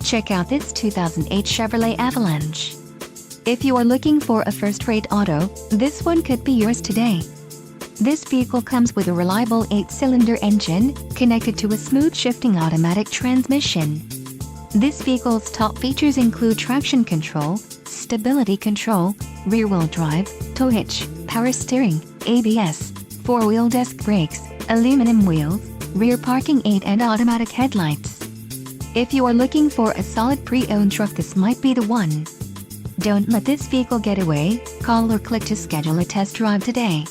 Check out this 2008 Chevrolet Avalanche. If you are looking for a first-rate auto, this one could be yours today. This vehicle comes with a reliable 8-cylinder engine, connected to a smooth-shifting automatic transmission. This vehicle's top features include traction control, stability control, rear-wheel drive, tow hitch, power steering, ABS, 4-wheel disc brakes, aluminum wheels, rear parking aid and automatic headlights. If you are looking for a solid pre-owned truck, this might be the one. Don't let this vehicle get away. Call or click to schedule a test drive today.